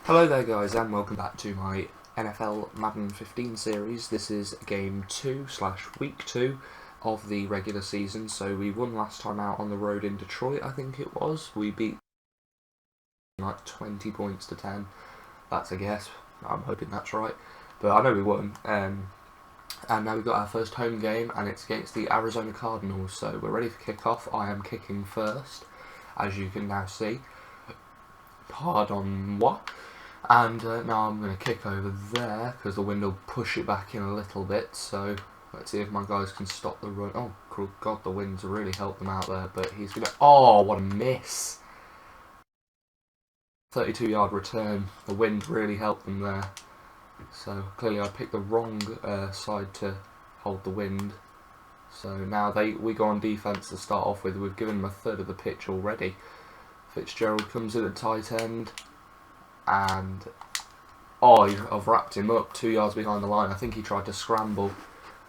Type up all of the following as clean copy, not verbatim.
Hello there guys and welcome back to my NFL Madden 15 series. This is game 2/week 2 of the regular season. So we won last time out on the road in Detroit, I think it was. We beat like 20 points to 10. That's a guess. I'm hoping that's right. But I know we won. And now we've got our first home game and it's against the Arizona Cardinals. So we're ready for kickoff. I am kicking first, as you can now see. Pardon what? And now I'm going to kick over there because the wind will push it back in a little bit. So let's see if my guys can stop the run. Oh god, the wind's really helped them out there. But he's going to... Oh, what a miss. 32-yard return. The wind really helped them there. So clearly I picked the wrong side to hold the wind. So now we go on defence to start off with. We've given them a third of the pitch already. Fitzgerald comes in at tight end. And I've wrapped him up 2 yards behind the line. I think he tried to scramble,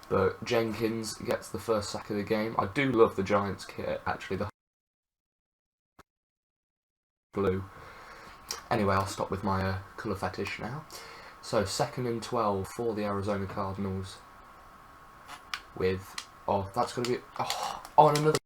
but Jenkins gets the first sack of the game. I do love the Giants kit, actually, the blue. Anyway, I'll stop with my colour fetish now. So 2nd and 12 for the Arizona Cardinals with, that's going to be, and another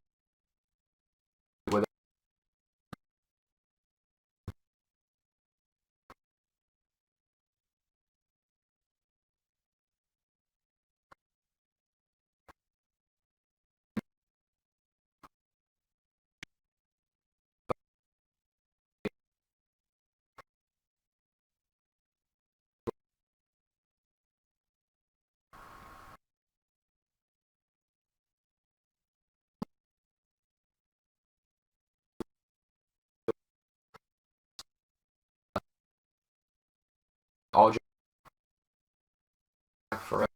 RJ for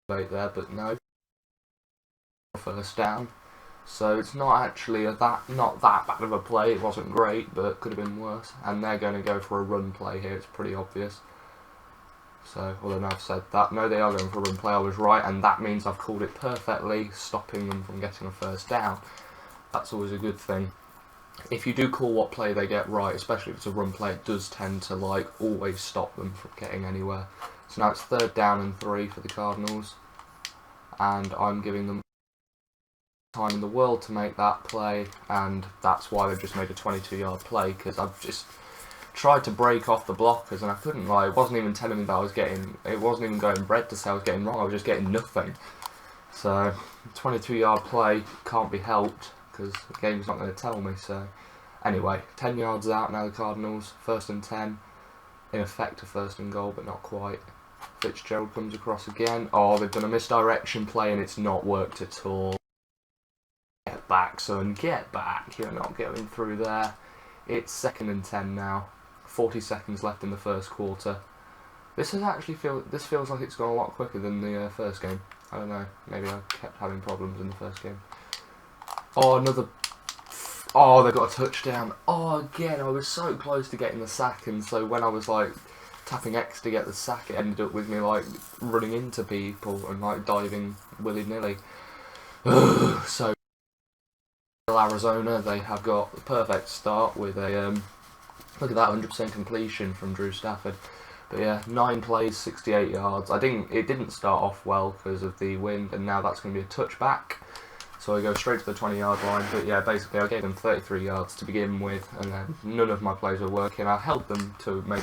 right there, but no, first down. So it's not actually not that bad of a play. It wasn't great, but could have been worse. And they're going to go for a run play here. It's pretty obvious. So, although I've said that, no, they are going for a run play. I was right, and that means I've called it perfectly, stopping them from getting a first down. That's always a good thing. If you do call what play they get right, especially if it's a run play, it does tend to always stop them from getting anywhere. So now it's 3rd down and 3 for the Cardinals, and I'm giving them time in the world to make that play, and that's why they've just made a 22-yard play, because I've just tried to break off the blockers and I couldn't. It wasn't even telling me that I was getting, it wasn't even going red to say I was getting wrong, I was just getting nothing. So 22-yard play can't be helped because the game's not going to tell me. So anyway, 10 yards out now the Cardinals, 1st and 10, in effect a 1st and goal but not quite. Fitzgerald comes across again. They've done a misdirection play and it's not worked at all. Get back, son, get back. You're not going through there. It's 2nd and 10 now. 40 seconds left in the first quarter. This feels like it's gone a lot quicker than the first game. I don't know. Maybe I kept having problems in the first game. They got a touchdown. Again, I was so close to getting the sack, and so when I was tapping X to get the sack, it ended up with me running into people and diving willy-nilly. So Arizona, they have got the perfect start with a look at that, 100% completion from Drew Stafford. But yeah, 9 plays, 68 yards. It didn't start off well because of the wind, and now that's going to be a touchback. So I go straight to the 20-yard line. But yeah, basically I gave them 33 yards to begin with, and then none of my plays were working. I held them to maybe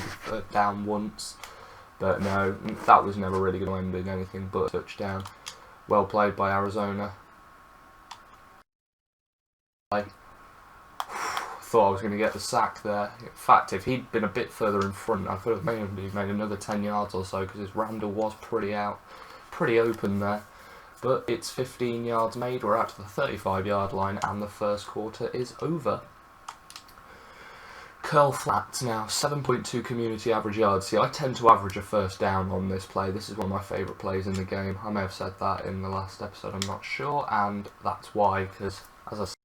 down once, but no, that was never really going to end in anything but a touchdown. Well played by Arizona. I thought I was going to get the sack there. In fact, if he'd been a bit further in front, I could have maybe made another 10 yards or so, because his Randall was pretty open there. But it's 15 yards made. We're out to the 35-yard line, and the first quarter is over. Curl flats now, 7.2 community average yards. See, I tend to average a first down on this play. This is one of my favourite plays in the game. I may have said that in the last episode, I'm not sure, and that's why, because as I said,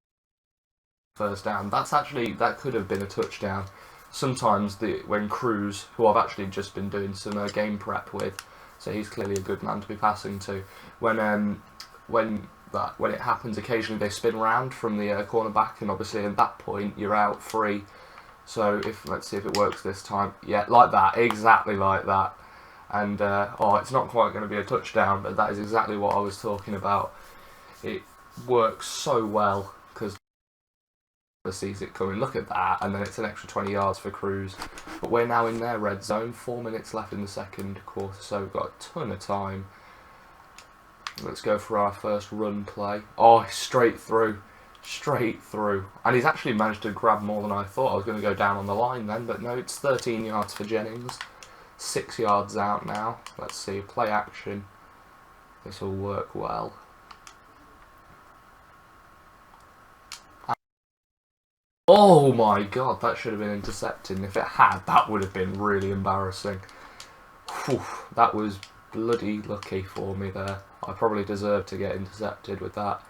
first down, that could have been a touchdown. Sometimes when Cruz, who I've actually just been doing some game prep with, so he's clearly a good man to be passing to, when it happens, occasionally they spin around from the cornerback, and obviously at that point you're out free So let's see if it works this time. Yeah, like that, exactly like that. And it's not quite going to be a touchdown, but that is exactly what I was talking about. It works so well because sees it coming. Look at that, and then it's an extra 20 yards for Cruz. But we're now in their red zone. 4 minutes left in the second quarter, so we've got a ton of time. Let's go for our first run play. Oh, straight through. Straight through. And he's actually managed to grab more than I thought. I was going to go down on the line then, but no, it's 13 yards for Jennings. 6 yards out now. Let's see, play action. This will work well. Oh my god, that should have been intercepted. And if it had, that would have been really embarrassing. Whew, that was bloody lucky for me there. I probably deserved to get intercepted with that.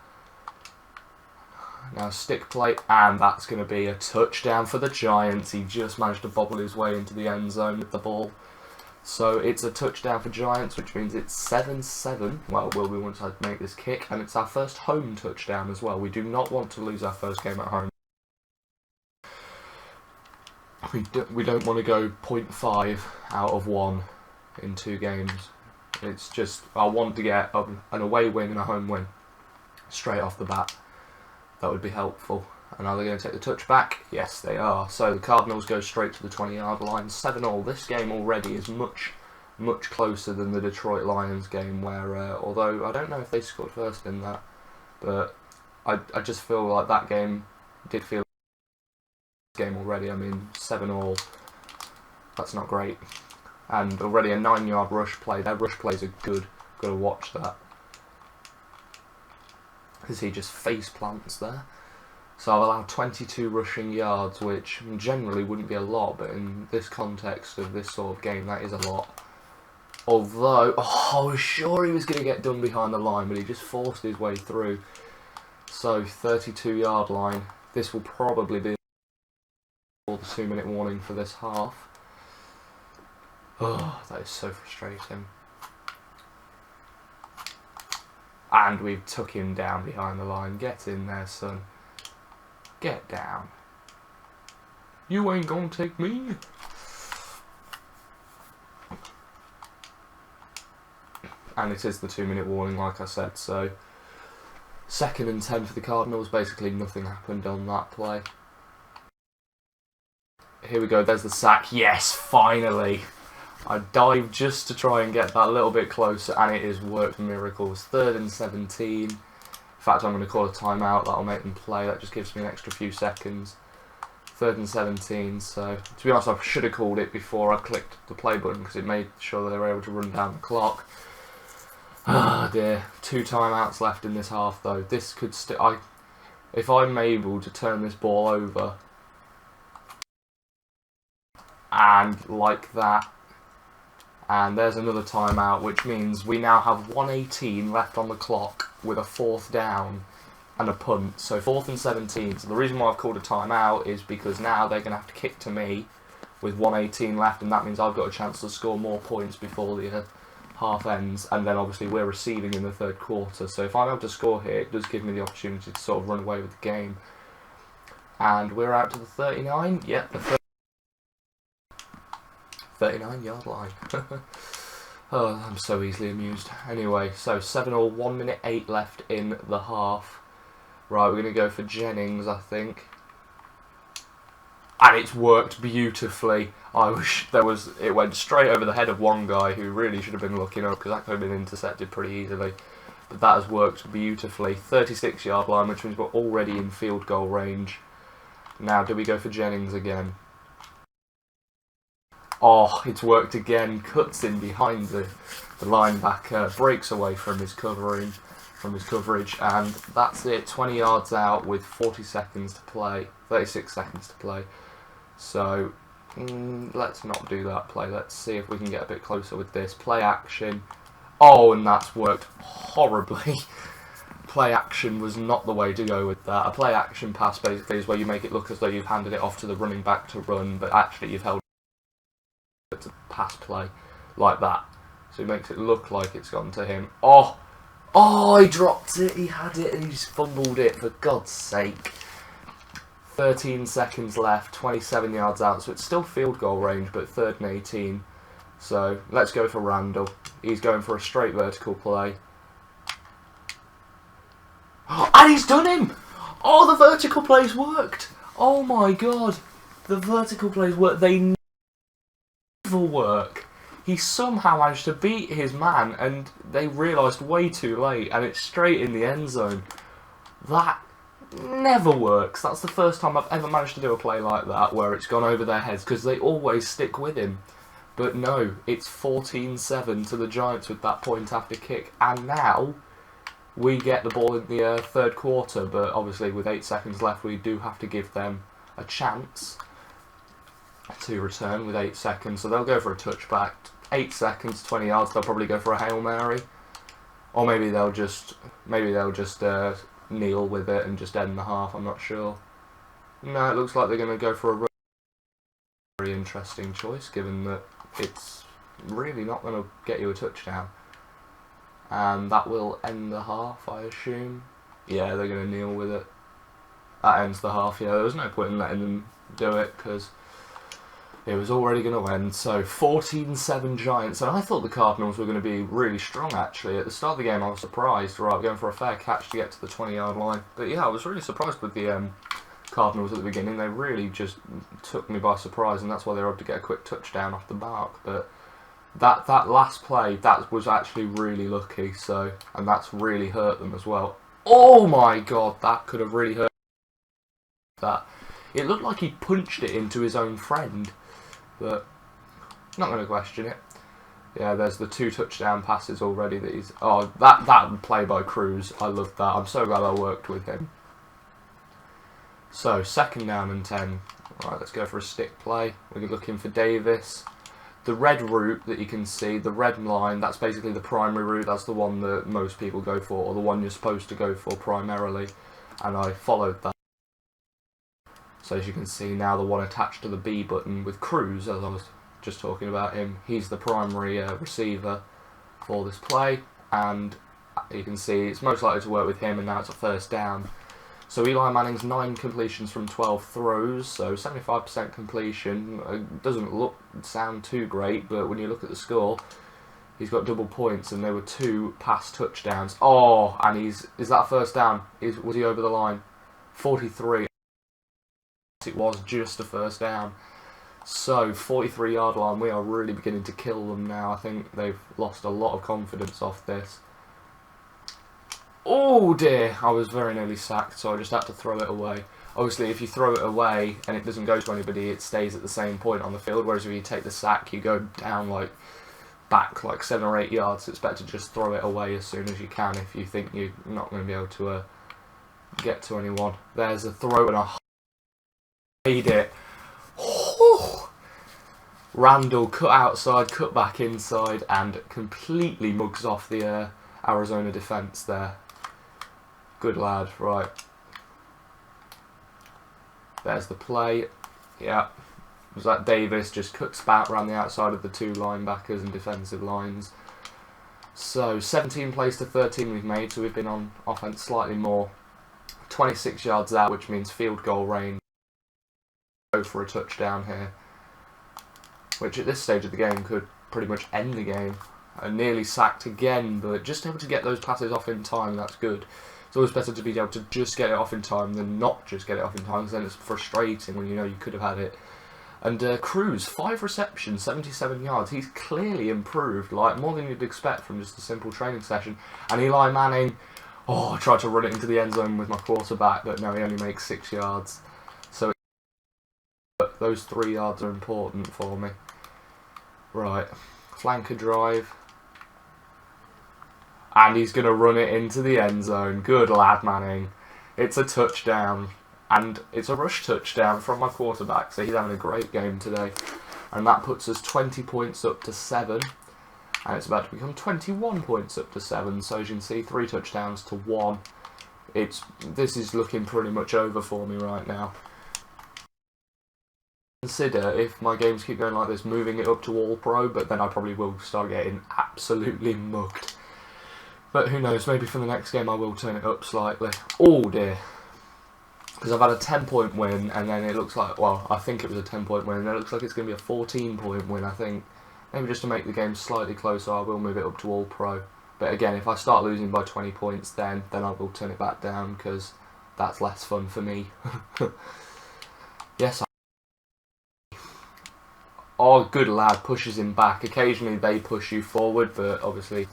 Now stick play, and that's going to be a touchdown for the Giants. He just managed to bobble his way into the end zone with the ball. So it's a touchdown for Giants, which means it's 7-7. Well, will we want to make this kick, and it's our first home touchdown as well. We do not want to lose our first game at home. We don't want to go 0.5 out of 1 in 2 games. It's just, I want to get an away win and a home win straight off the bat. That would be helpful. And are they going to take the touchback? Yes, they are. So the Cardinals go straight to the 20-yard line. 7-all. This game already is much closer than the Detroit Lions game, where, although I don't know if they scored first in that, but I just feel like that game did feel game already. I mean, 7-all. That's not great. And already a 9-yard rush play. Their rush plays are good. Got to watch that. Because he just face plants there. So I've allowed 22 rushing yards, which generally wouldn't be a lot, but in this context of this sort of game, that is a lot. Although, I was sure he was going to get done behind the line, but he just forced his way through. So 32-yard line. This will probably be the 2-minute warning for this half. Oh, that is so frustrating. And we've took him down behind the line. Get in there, son. Get down. You ain't gonna take me. And it is the 2-minute warning, like I said, so 2nd and 10 for the Cardinals. Basically nothing happened on that play. Here we go, there's the sack. Yes, finally. I dived just to try and get that a little bit closer, and it has worked miracles. 3rd and 17. In fact, I'm going to call a timeout. That'll make them play. That just gives me an extra few seconds. 3rd and 17. So, to be honest, I should have called it before I clicked the play button, because it made sure that they were able to run down the clock. Ah dear. 2 timeouts left in this half, though. This could still... If I'm able to turn this ball over, and like that, and there's another timeout, which means we now have 1:18 left on the clock with a 4th down and a punt. So 4th and 17. So the reason why I've called a timeout is because now they're going to have to kick to me with 1:18 left, and that means I've got a chance to score more points before the half ends. And then obviously we're receiving in the 3rd quarter. So if I'm able to score here, it does give me the opportunity to sort of run away with the game. And we're out to the 39. Yep, the 39-yard line. Oh, I'm so easily amused. Anyway, so 7-all, 1 minute 8 left in the half. Right, we're going to go for Jennings, I think. And it's worked beautifully. It went straight over the head of one guy who really should have been looking up, because that could have been intercepted pretty easily. But that has worked beautifully. 36-yard line, which means we're already in field goal range. Now, do we go for Jennings again? Oh, it's worked again. Cuts in behind the linebacker, breaks away from his coverage, and that's it. 20 yards out with 40 seconds to play, 36 seconds to play. So let's not do that play. Let's see if we can get a bit closer with this. Play action. Oh, and that's worked horribly. Play action was not the way to go with that. A play action pass basically is where you make it look as though you've handed it off to the running back to run, but actually you've held to pass play like that, so it makes it look like it's gone to him. Oh, he dropped it. He had it and he just fumbled it, for God's sake. 13 seconds left, 27 yards out, so it's still field goal range, but 3rd and 18. So let's go for Randall. He's going for a straight vertical play. And he's done him! Oh, the vertical plays worked! Oh my god, the vertical plays work. They never work. He somehow managed to beat his man, and they realised way too late, and it's straight in the end zone. That never works. That's the first time I've ever managed to do a play like that where it's gone over their heads, because they always stick with him. But no, it's 14-7 to the Giants with that point after kick, and now we get the ball in the 3rd quarter, but obviously with 8 seconds left we do have to give them a chance to return with 8 seconds, so they'll go for a touchback. 8 seconds, 20 yards, they'll probably go for a Hail Mary, or maybe they'll just kneel with it and just end the half. I'm not sure. No, it looks like they're going to go for a very interesting choice, given that it's really not going to get you a touchdown. And that will end the half, I assume. Yeah, they're going to kneel with it. That ends the half. Yeah, there was no point in letting them do it, because it was already going to end. So 14-7 Giants, and I thought the Cardinals were going to be really strong, actually. At the start of the game I was surprised. Right, going for a fair catch to get to the 20-yard line. But yeah, I was really surprised with the Cardinals at the beginning. They really just took me by surprise, and that's why they were able to get a quick touchdown off the mark. But that last play, that was actually really lucky, so, and that's really hurt them as well. Oh my god, that could have really hurt that. It looked like he punched it into his own friend, but not going to question it. Yeah, there's the 2 touchdown passes already that he's... Oh, that play by Cruz, I loved that. I'm so glad I worked with him. So, 2nd down and 10. Right, let's go for a stick play. We're looking for Davis. The red route that you can see, the red line, that's basically the primary route. That's the one that most people go for, or the one you're supposed to go for primarily. And I followed that. So as you can see now, the one attached to the B button with Cruz, as I was just talking about him, he's the primary receiver for this play. And you can see it's most likely to work with him, and now it's a 1st down. So Eli Manning's 9 completions from 12 throws, so 75% completion. It doesn't sound too great, but when you look at the score, he's got double points, and there were 2 pass touchdowns. Oh, and is that 1st down? Was he over the line? 43. It was just a 1st down. So 43-yard line. We are really beginning to kill them now. I think they've lost a lot of confidence off this. Oh dear, I was very nearly sacked, so I just had to throw it away. Obviously, if you throw it away and it doesn't go to anybody, it stays at the same point on the field, whereas if you take the sack, you go down back 7 or 8 yards. It's better to just throw it away as soon as you can if you think you're not going to be able to get to anyone. There's a throw, and I made it. Randall cut outside, cut back inside, and completely mugs off the Arizona defence there. Good lad, right. There's the play. Yeah. Was that Davis just cuts back around the outside of the 2 linebackers and defensive lines. So 17 plays to 13 we've made, so we've been on offense slightly more. 26 yards out, which means field goal range. Go for a touchdown here, which at this stage of the game could pretty much end the game. Nearly sacked again, but just able to get those passes off in time, that's good. It's always better to be able to just get it off in time than not just get it off in time, because then it's frustrating when you know you could have had it. And Cruz, 5 receptions, 77 yards. He's clearly improved, more than you'd expect from just a simple training session. And Eli Manning, I tried to run it into the end zone with my quarterback, but no, he only makes 6 yards. So those 3 yards are important for me. Right, flanker drive. And he's going to run it into the end zone. Good lad, Manning. It's a touchdown. And it's a rush touchdown from my quarterback. So he's having a great game today. And that puts us 20 points up to 7. And it's about to become 21 points up to 7. So as you can see, 3 touchdowns to 1. This is looking pretty much over for me right now. Consider, if my games keep going like this, moving it up to All-Pro. But then I probably will start getting absolutely mugged. But who knows, maybe for the next game I will turn it up slightly. Oh dear. because I've had a 10-point win, and then it looks like, well, I think it was a 10-point win, and it looks like it's going to be a 14-point win, I think. Maybe just to make the game slightly closer, I will move it up to All-Pro. But again, if I start losing by 20 points, then I will turn it back down, because that's less fun for me. Yes. Oh, good lad, pushes him back. Occasionally they push you forward, but obviously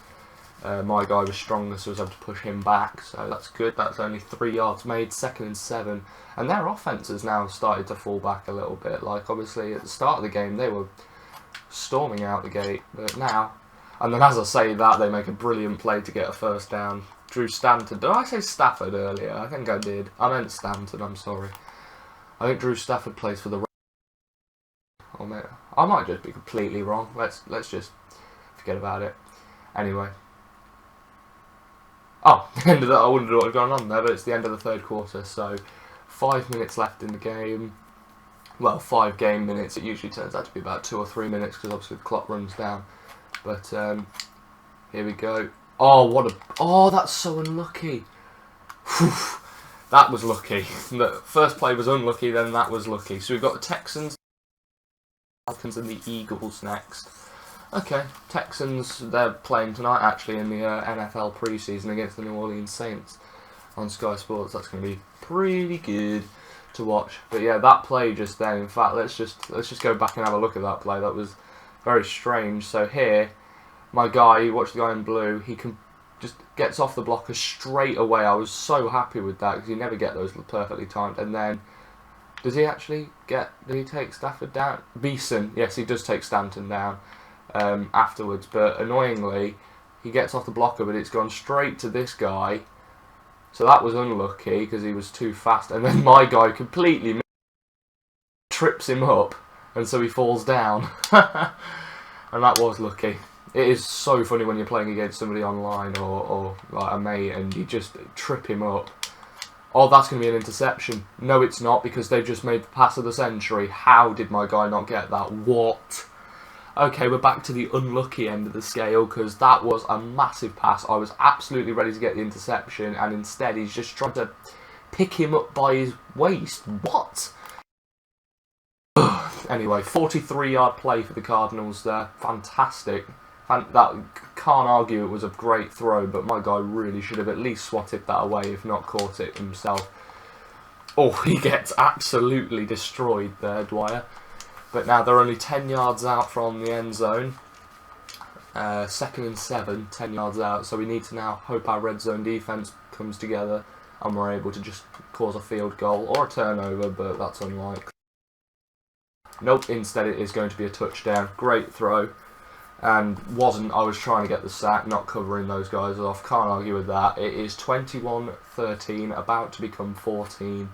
my guy was stronger, so I was able to push him back. So that's good. That's only 3 yards made, 2nd and 7. And their offense has now started to fall back a little bit. Like, obviously, at the start of the game, they were storming out the gate, but now... And then as I say that, they make a brilliant play to get a first down. Drew Stanton. Did I say Stafford earlier? I think I did. I meant Stanton, I'm sorry. I think Drew Stafford plays for the... I might just be completely wrong. Let's just forget about it. Anyway. Oh, the end of that. I wondered what had gone on there, but it's the end of the 3rd quarter, so 5 minutes left in the game. Well, 5 game minutes. It usually turns out to be about 2 or 3 minutes because obviously the clock runs down. But here we go. Oh, what a... Oh, that's so unlucky. Whew. That was lucky. The first play was unlucky, then that was lucky. So we've got the Texans, Falcons and the Eagles next. Okay, Texans, they're playing tonight actually in the NFL preseason against the New Orleans Saints on Sky Sports. That's going to be pretty good to watch. But yeah, that play just then, in fact, let's just go back and have a look at that play. That was very strange. So here, my guy, you watch the guy in blue, he can just gets off the blocker straight away. I was so happy with that because you never get those perfectly timed. And then, does he actually get, did he take Stafford down? Beeson, yes, he does take Stanton down afterwards. But annoyingly, he gets off the blocker, but it's gone straight to this guy. So that was unlucky because he was too fast. And then my guy completely trips him up, and so he falls down. And that was lucky. It is so funny when you're playing against somebody online or like a mate and you just trip him up. Oh, that's going to be an interception. No, it's not, because they've just made the pass of the century. How did my guy not get that? What? Okay, we're back to the unlucky end of the scale, because that was a massive pass. I was absolutely ready to get the interception, and instead he's just trying to pick him up by his waist. What? Anyway, 43-yard play for the Cardinals there. Fantastic. That can't argue it was a great throw, but my guy really should have at least swatted that away, if not caught it himself. Oh, he gets absolutely destroyed there, Dwyer. But now they're only 10 yards out from the end zone. 2nd and 7, 10 yards out. So we need to now hope our red zone defense comes together and we're able to just cause a field goal or a turnover, but that's unlikely. Nope, instead it is going to be a touchdown. Great throw. And I was trying to get the sack, not covering those guys off. Can't argue with that. It is 21-13, about to become 14,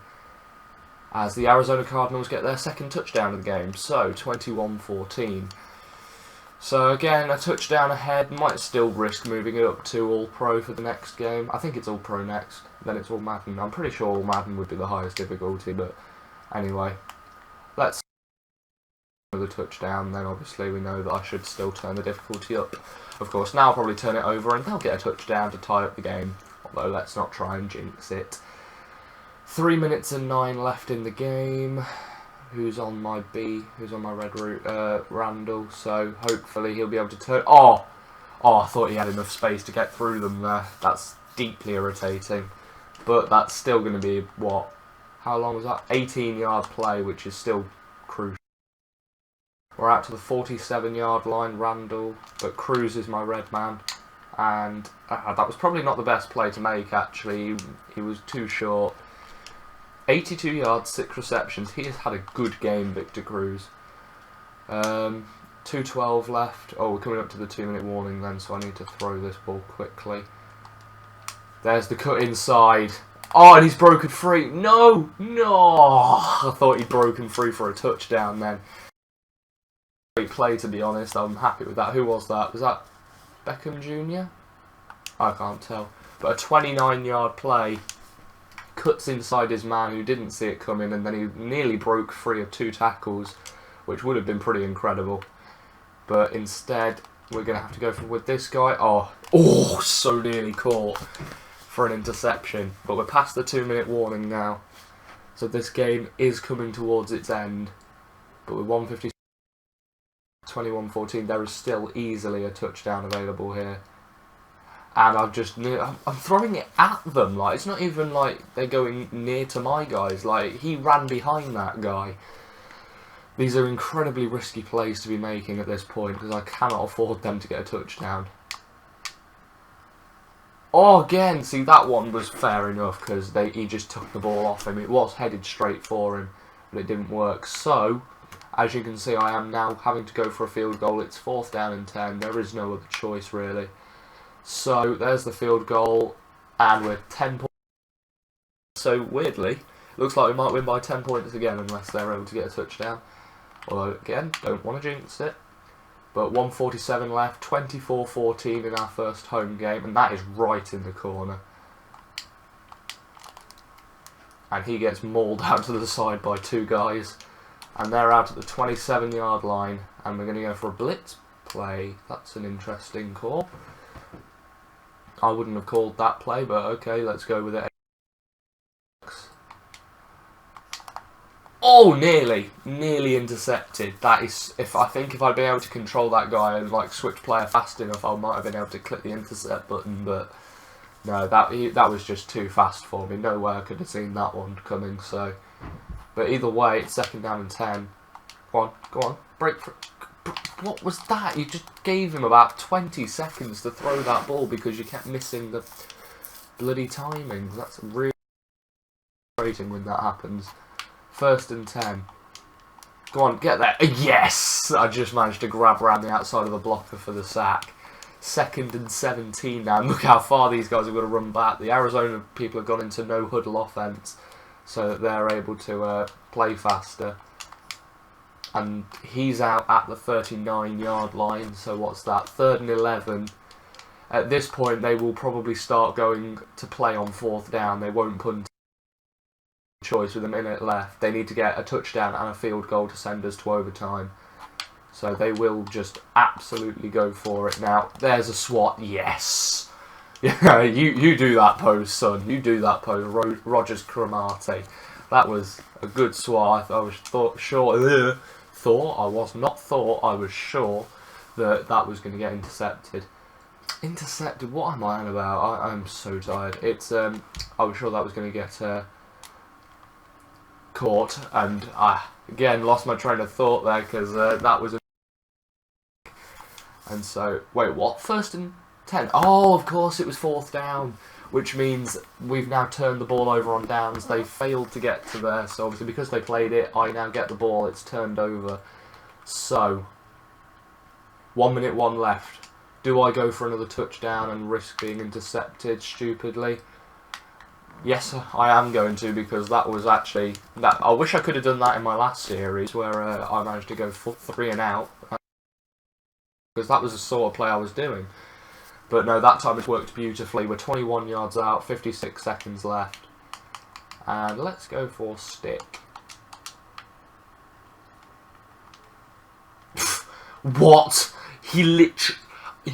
as the Arizona Cardinals get their 2nd touchdown of the game. So, 21-14. So again, a touchdown ahead. Might still risk moving it up to All-Pro for the next game. I think it's All-Pro next, then it's All Madden. I'm pretty sure All Madden would be the highest difficulty, but anyway. Let's the touchdown, then obviously we know that I should still turn the difficulty up. Of course, now I'll probably turn it over and they'll get a touchdown to tie up the game, although let's not try and jinx it. 3 minutes and 9 left in the game. Who's on my B? Who's on my red route? Randall, so hopefully he'll be able to turn... Oh, I thought he had enough space to get through them there. That's deeply irritating. But that's still going to be, what? How long was that? 18-yard play, which is still crucial. We're out to the 47-yard line, Randall, but Cruz is my red man, and that was probably not the best play to make, actually. He was too short. 82 yards, 6 receptions. He has had a good game, Victor Cruz. 2:12 left. Oh, we're coming up to the 2-minute warning then, so I need to throw this ball quickly. There's the cut inside. Oh, and he's broken free. No! I thought he'd broken free for a touchdown then. Great play, to be honest. I'm happy with that. Who was that? Was that Beckham Jr.? I can't tell. But a 29-yard play. Cuts inside his man who didn't see it coming, and then he nearly broke free of 2 tackles, which would have been pretty incredible. But instead, we're going to have to go with this guy. Oh, so nearly caught for an interception. But we're past the 2-minute warning now. So this game is coming towards its end. But with 150, 21-14, there is still easily a touchdown available here. And I'm throwing it at them. Like, it's not even like they're going near to my guys. Like, he ran behind that guy. These are incredibly risky plays to be making at this point because I cannot afford them to get a touchdown. Oh, again, see, that one was fair enough because he just took the ball off him. It was headed straight for him, but it didn't work. So, as you can see, I am now having to go for a field goal. It's 4th down and 10. There is no other choice, really. So, there's the field goal, and we're 10 points. So, weirdly, looks like we might win by 10 points again unless they're able to get a touchdown. Although, again, don't want to jinx it. But 1:47 left, 24-14 in our first home game, and that is right in the corner. And he gets mauled out to the side by 2 guys. And they're out at the 27-yard line, and we're going to go for a blitz play. That's an interesting call. I wouldn't have called that play, but okay, let's go with it. Oh, nearly intercepted. That is, I think if I'd been able to control that guy and like switch player fast enough, I might have been able to click the intercept button. But no, that was just too fast for me. No way I could have seen that one coming. So, but either way, it's 2nd down and 10. Go on, break. What was that? You just gave him about 20 seconds to throw that ball because you kept missing the bloody timing. That's really frustrating when that happens. 1st and 10. Go on, get there. Yes! I just managed to grab around the outside of the blocker for the sack. 2nd and 17 now. And look how far these guys are going to run back. The Arizona people have gone into no huddle offense so that they're able to play faster. And he's out at the 39-yard line. So what's that? 3rd and 11. At this point, they will probably start going to play on 4th down. They won't punt. Choice with a minute left. They need to get a touchdown and a field goal to send us to overtime. So they will just absolutely go for it now. There's a swat. Yes. Yeah, you do that pose, son. You do that pose. Rogers Cromartie. That was a good swat. I was sure that was going to get intercepted. Intercepted? What am I on about? I'm so tired. It's I was sure that was going to get caught, and I again lost my train of thought there because that was and so wait, what? 1st and 10? Oh, of course it was 4th down, which means we've now turned the ball over on downs. They failed to get to there, so obviously because they played it, I now get the ball. It's turned over. So 1 minute, 1 left. Do I go for another touchdown and risk being intercepted stupidly? Yes, I am going to, because that was actually that. I wish I could have done that in my last series where I managed to go 3 and out, because that was the sort of play I was doing. But no, that time it worked beautifully. We're 21 yards out, 56 seconds left, and let's go for stick. What? You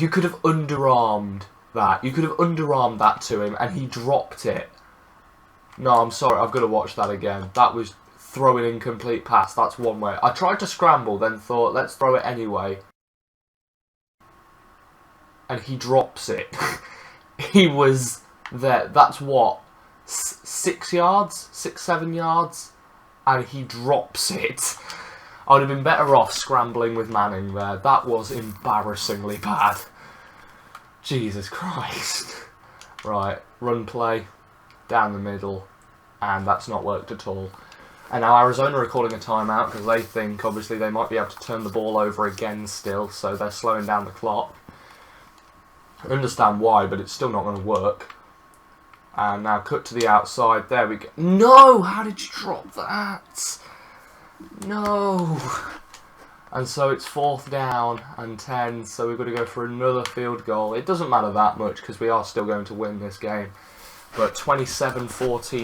could have underarmed that. You could have underarmed that to him, and he dropped it. No, I'm sorry, I've got to watch that again. That was throwing incomplete pass. That's one way. I tried to scramble, then thought, let's throw it anyway. And he drops it. He was there. That's what? 6 yards? 6, 7 yards? And he drops it. I would have been better off scrambling with Manning there. That was embarrassingly bad. Jesus Christ. Right, run play. Down the middle, and that's not worked at all. And now Arizona are calling a timeout because they think obviously they might be able to turn the ball over again still, so they're slowing down the clock. I understand why, but it's still not going to work. And now cut to the outside. There we go. No! How did you drop that? No! And so it's 4th down and 10, so we've got to go for another field goal. It doesn't matter that much because we are still going to win this game. But 27-14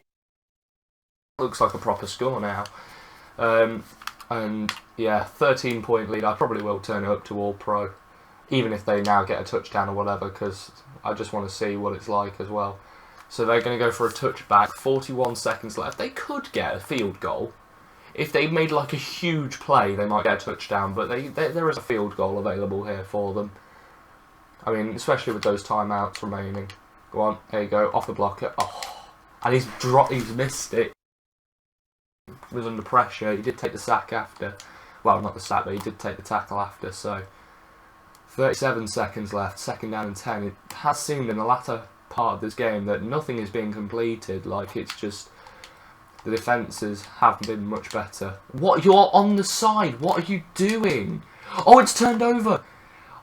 looks like a proper score now. And yeah, 13-point lead. I probably will turn it up to All-Pro, even if they now get a touchdown or whatever, because I just want to see what it's like as well. So they're going to go for a touchback. 41 seconds left. They could get a field goal. If they made like a huge play, they might get a touchdown. But there is a field goal available here for them. I mean, especially with those timeouts remaining. Go on, there you go, off the blocker. Oh, and he's missed it. He was under pressure. He did take the sack after. Well, not the sack, but he did take the tackle after. So, 37 seconds left, 2nd down and 10. It has seemed in the latter part of this game that nothing is being completed. Like, it's just the defences haven't been much better. What? You're on the side. What are you doing? Oh, it's turned over.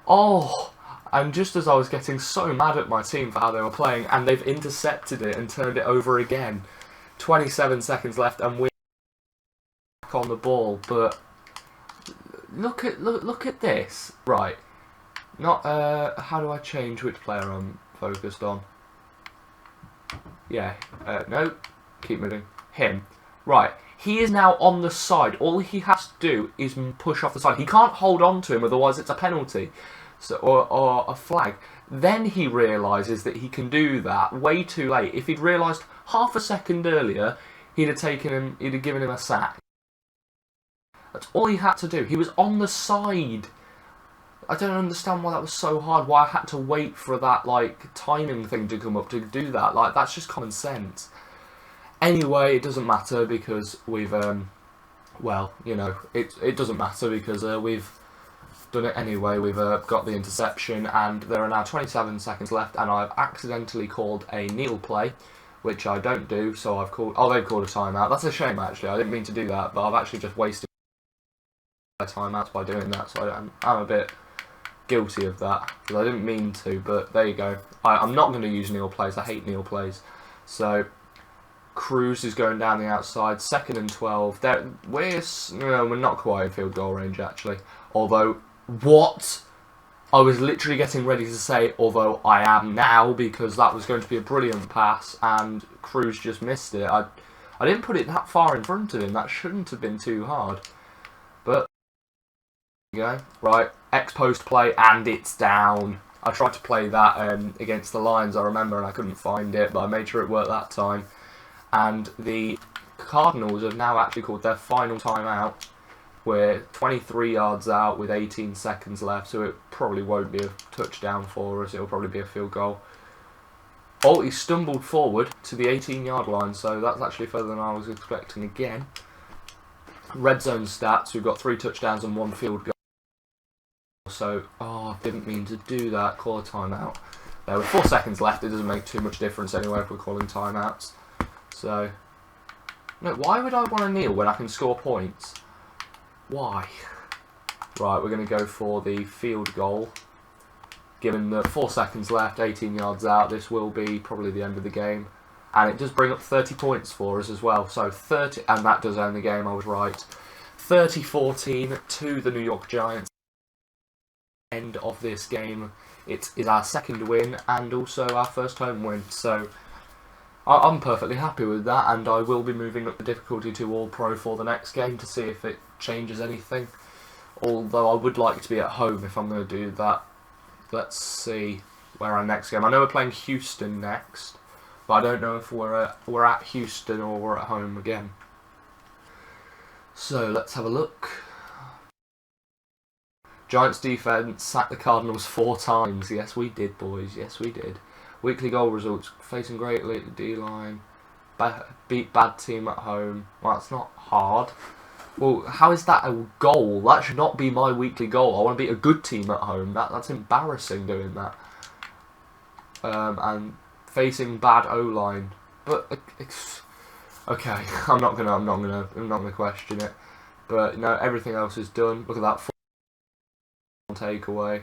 Oh. And just as I was getting so mad at my team for how they were playing, and they've intercepted it and turned it over again. 27 seconds left, and we're back on the ball. But look at this. Right. Not how do I change which player I'm focused on? Yeah. No. Keep moving. Him. Right. He is now on the side. All he has to do is push off the side. He can't hold on to him, otherwise it's a penalty. So, or a flag. Then he realises that he can do that way too late. If he'd realised half a second earlier, he'd have given him a sack. That's all he had to do. He was on the side. I don't understand why that was so hard. Why I had to wait for that like timing thing to come up to do that. Like, that's just common sense. Anyway, it doesn't matter because we've well, you know, it doesn't matter because we've done it anyway. We've got the interception, and there are now 27 seconds left, and I've accidentally called a kneel play, which I don't do, so I've called... Oh, they've called a timeout. That's a shame, actually. I didn't mean to do that, but I've actually just wasted my timeouts by doing that, so I'm a bit guilty of that, because I didn't mean to, but there you go. I'm not going to use kneel plays. I hate kneel plays. So, Cruz is going down the outside, 2nd and 12. We're not quite in field goal range, actually, although... What? I was literally getting ready to say, although I am now, because that was going to be a brilliant pass, and Cruz just missed it. I didn't put it that far in front of him. That shouldn't have been too hard. But, there you go. Right, X-post play, and it's down. I tried to play that against the Lions, I remember, and I couldn't find it, but I made sure it worked that time. And the Cardinals have now actually called their final timeout. We're 23 yards out with 18 seconds left, so it probably won't be a touchdown for us. It'll probably be a field goal. Oh, he stumbled forward to the 18-yard line, so that's actually further than I was expecting again. Red zone stats, we've got 3 touchdowns and 1 field goal. So, oh, I didn't mean to do that. Call a timeout. There, with 4 seconds left, it doesn't make too much difference anyway if we're calling timeouts. So, no, why would I want to kneel when I can score points? Why? Right, we're going to go for the field goal. Given the 4 seconds left, 18 yards out, this will be probably the end of the game. And it does bring up 30 points for us as well. So 30, and that does end the game, I was right. 30-14 to the New York Giants. End of this game. It is our 2nd win and also our 1st home win. So I'm perfectly happy with that, and I will be moving up the difficulty to All Pro for the next game to see if it changes anything. Although I would like to be at home if I'm going to do that. Let's see where our next game. I know we're playing Houston next, but I don't know if we're at Houston or we're at home again. So let's have a look. Giants defense sacked the Cardinals 4 times. Yes, we did, boys. Yes, we did. Weekly goal results, facing great D-line, beat bad team at home. Well, that's not hard. Well, how is that a goal? That should not be my weekly goal. I want to beat a good team at home. That's embarrassing doing that. And facing bad O-line. But okay, I'm not gonna question it. But no, everything else is done. Look at that takeaway.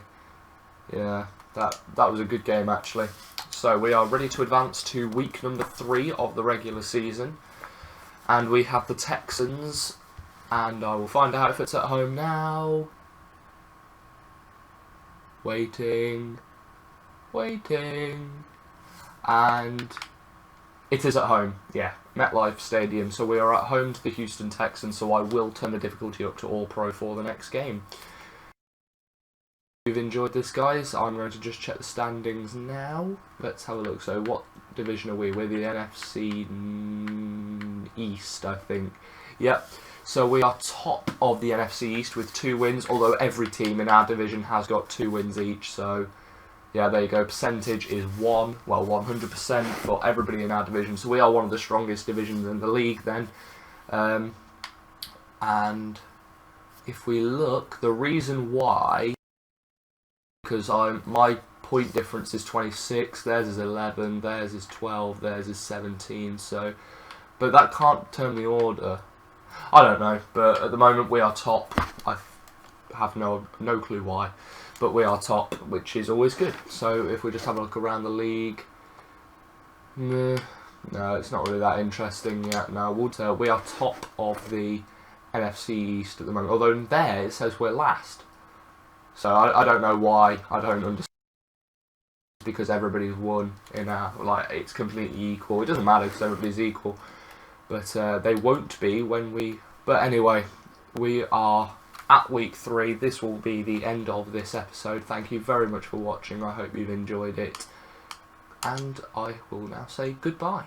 Yeah, that was a good game actually. So we are ready to advance to week number 3 of the regular season, and we have the Texans, and I will find out if it's at home now. Waiting, and it is at home. Yeah, MetLife Stadium. So we are at home to the Houston Texans. So I will turn the difficulty up to All Pro for the next game. If you've enjoyed this, guys, I'm going to just check the standings now. Let's have a look. So what division are we? We're the NFC East, I think. Yep. So we are top of the NFC East with 2 wins, although every team in our division has got 2 wins each. So, yeah, there you go. Percentage is 100% for everybody in our division. So we are one of the strongest divisions in the league then. And if we look, the reason why, because my point difference is 26, theirs is 11, theirs is 12, theirs is 17. So, but that can't turn the order. I don't know, but at the moment we are top. I have no clue why, but we are top, which is always good. So if we just have a look around the league, no, it's not really that interesting yet. No, we are top of the NFC East at the moment, although there it says we're last. So I don't know why. I don't understand. Because everybody's won in our, like, it's completely equal. It doesn't matter because everybody's equal. But they won't be when we... But anyway, we are at week 3. This will be the end of this episode. Thank you very much for watching. I hope you've enjoyed it. And I will now say goodbye.